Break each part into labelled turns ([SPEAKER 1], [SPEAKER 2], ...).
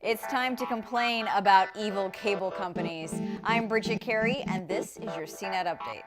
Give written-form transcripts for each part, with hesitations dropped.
[SPEAKER 1] It's time to complain about evil cable companies. I'm Bridget Carey, and this is your CNET Update.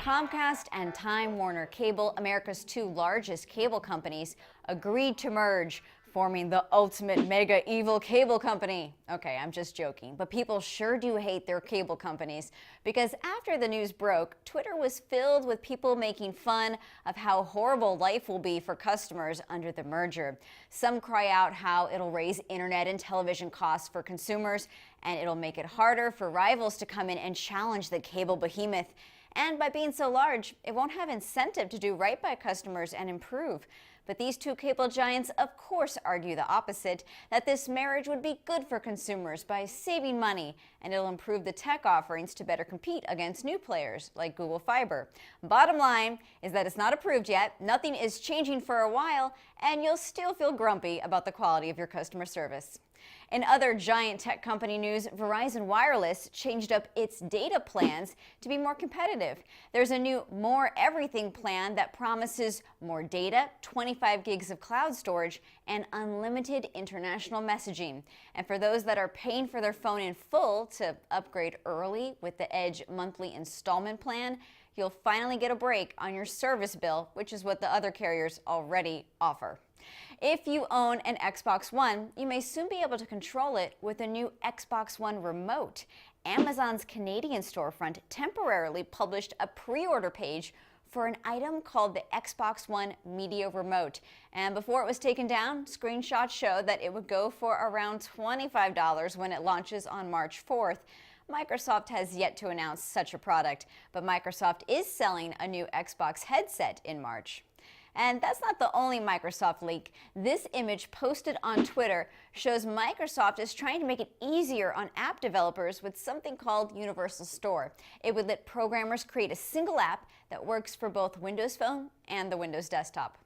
[SPEAKER 1] Comcast and Time Warner Cable, America's two largest cable companies, agreed to merge, forming the ultimate mega evil cable company. Okay, I'm just joking, but people sure do hate their cable companies because after the news broke, Twitter was filled with people making fun of how horrible life will be for customers under the merger. Some cry out how it'll raise internet and television costs for consumers, and it'll make it harder for rivals to come in and challenge the cable behemoth. And by being so large, it won't have incentive to do right by customers and improve. But these two cable giants, of course, argue the opposite, that this marriage would be good for consumers by saving money, and it'll improve the tech offerings to better compete against new players like Google Fiber. Bottom line is that it's not approved yet, nothing is changing for a while, and you'll still feel grumpy about the quality of your customer service. In other giant tech company news, Verizon Wireless changed up its data plans to be more competitive. There's a new More Everything plan that promises more data, 25 gigs of cloud storage, and unlimited international messaging. And for those that are paying for their phone in full to upgrade early with the Edge monthly installment plan, you'll finally get a break on your service bill, which is what the other carriers already offer. If you own an Xbox One, you may soon be able to control it with a new Xbox One remote. Amazon's Canadian storefront temporarily published a pre-order page for an item called the Xbox One Media Remote. And before it was taken down, screenshots show that it would go for around $25 when it launches on March 4th. Microsoft has yet to announce such a product, but Microsoft is selling a new Xbox headset in March. And that's not the only Microsoft leak. This image posted on Twitter shows Microsoft is trying to make it easier on app developers with something called Universal Store. It would let programmers create a single app that works for both Windows Phone and the Windows desktop.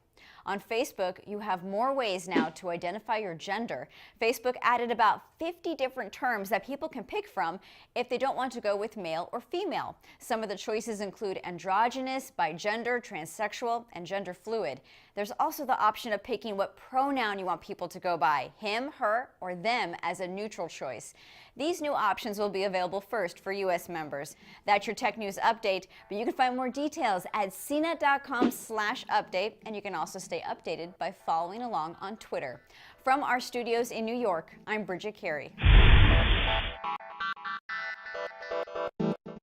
[SPEAKER 1] On Facebook, you have more ways now to identify your gender. Facebook added about 50 different terms that people can pick from if they don't want to go with male or female. Some of the choices include androgynous, bigender, transsexual, and gender fluid. There's also the option of picking what pronoun you want people to go by, him, her, or them as a neutral choice. These new options will be available first for U.S. members. That's your tech news update, but you can find more details at cnet.com/update, and you can also stay updated by following along on Twitter. From our studios in New York, I'm Bridget Carey.